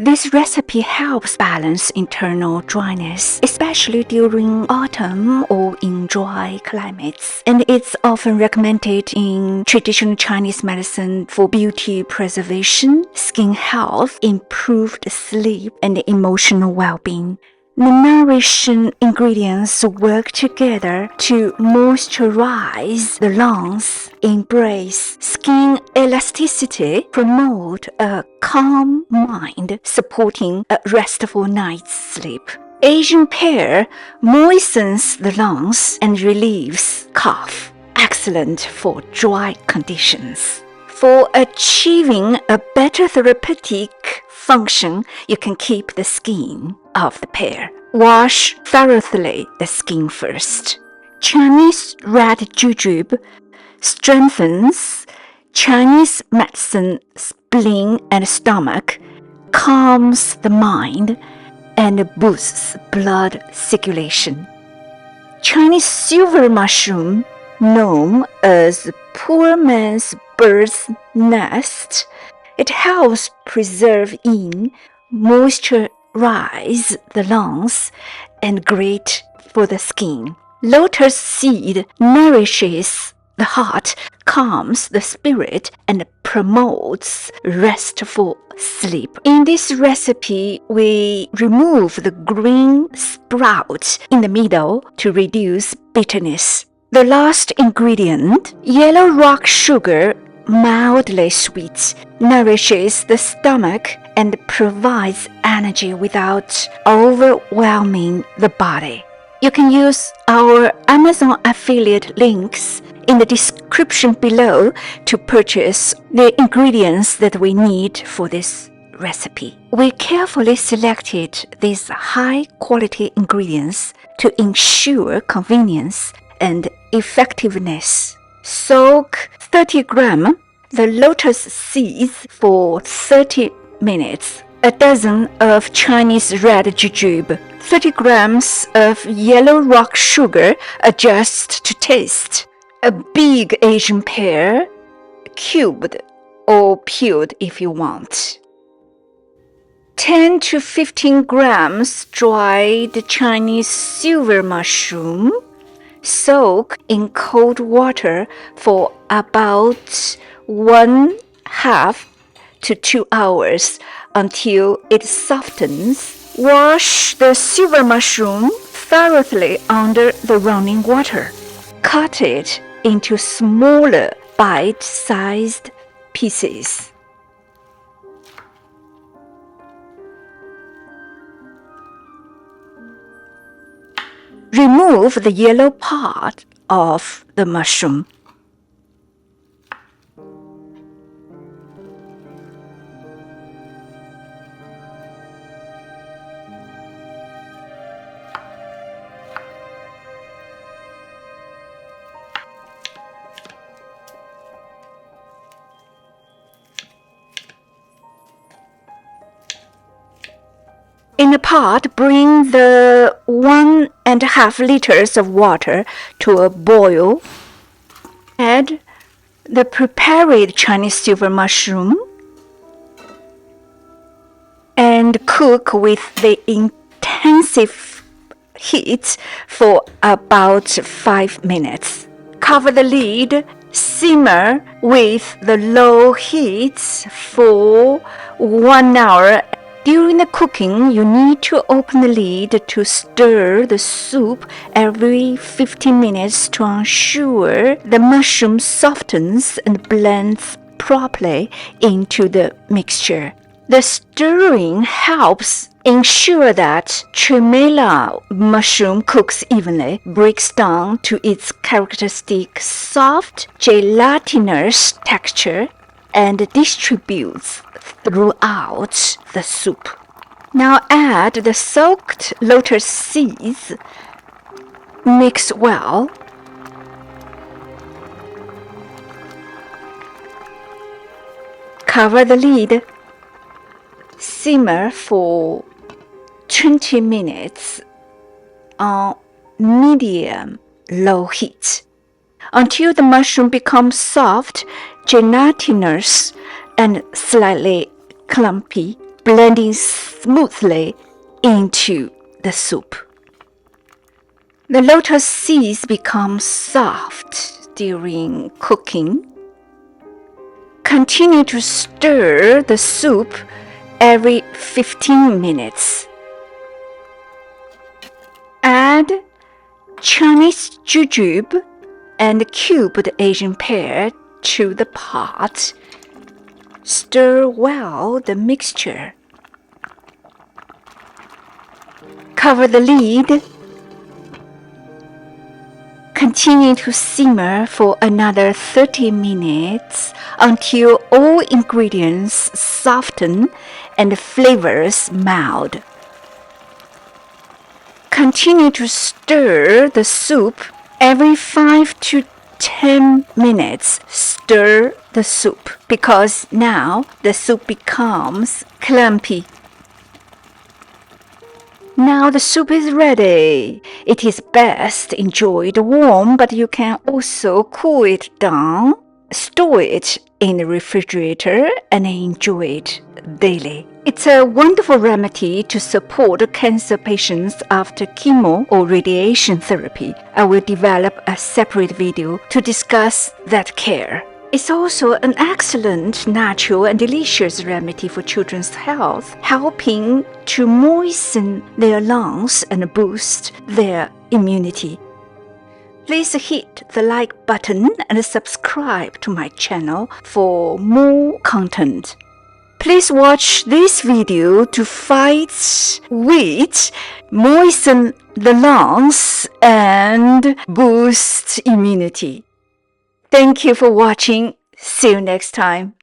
This recipe helps balance internal dryness, especially during autumn or in dry climates, and it's often recommended in traditional Chinese medicine for beauty preservation, skin health, improved sleep, and emotional well-being. The nourishing ingredients work together to moisturize the lungs, embrace skin elasticity, promote a calm mind, supporting a restful night's sleep. Asian pear moistens the lungs and relieves cough, excellent for dry conditions. For achieving a better therapeutic function, you can keep the skin of the pear. Wash thoroughly the skin first. Chinese red jujube strengthens Chinese medicine spleen and stomach, calms the mind, and boosts blood circulation. Chinese silver mushroom, known as poor man's bird's nest, it helps preserve in, moisturize the lungs, and great for the skin. Lotus seed nourishes the heart, calms the spirit, and promotes restful sleep. In this recipe, we remove the green sprout in the middle to reduce bitterness. The last ingredient, yellow rock sugar, mildly sweet, nourishes the stomach and provides energy without overwhelming the body. You can use our Amazon affiliate links in the description below to purchase the ingredients that we need for this recipe. We carefully selected these high-quality ingredients to ensure convenience and effectiveness. Soak 30 grams the lotus seeds for 30 minutes. A dozen of Chinese red jujube. 30 grams of yellow rock sugar, adjust to taste. A big Asian pear, cubed or peeled if you want. 10 to 15 grams dried Chinese silver mushroom. Soak in cold water for about 1/2 to 2 hours until it softens. Wash the silver mushroom thoroughly under the running water. Cut it into smaller bite-sized pieces. Remove the yellow part of the mushroom. In a pot, bring the 1.5 liters of water to a boil. Add the prepared Chinese silver mushroom and cook with the intensive heat for about 5 minutes. Cover the lid. Simmer with the low heat for 1 hour. During the cooking, you need to open the lid to stir the soup every 15 minutes to ensure the mushroom softens and blends properly into the mixture. The stirring helps ensure that tremella mushroom cooks evenly, breaks down to its characteristic soft, gelatinous texture, and distributes throughout the soup. Now add the soaked lotus seeds. Mix well. Cover the lid. Simmer for 20 minutes on medium-low heat until the mushroom becomes soft, gelatinous, and slightly clumpy. blending smoothly into the soup. The lotus seeds become soft during cooking. Continue to stir the soup every 15 minutes. Add Chinese jujube and cubed Asian pear to the pot. Stir well the mixture. Cover the lid. Continue to simmer for another 30 minutes until all ingredients soften and flavors meld. Continue to stir the soup every 5 to 10 minutes. Stir the soup because now the soup becomes clumpy. Now the soup is ready. It is best enjoyed warm, but you can also cool it down, store it in the refrigerator, and enjoy it daily. It's a wonderful remedy to support cancer patients after chemo or radiation therapy. I will develop a separate video to discuss that care. It's also an excellent, natural, and delicious remedy for children's health, helping to moisten their lungs and boost their immunity. Please hit the like button and subscribe to my channel for more content. Please watch this video to fight with, moisten the lungs, and boost immunity. Thank you for watching. See you next time.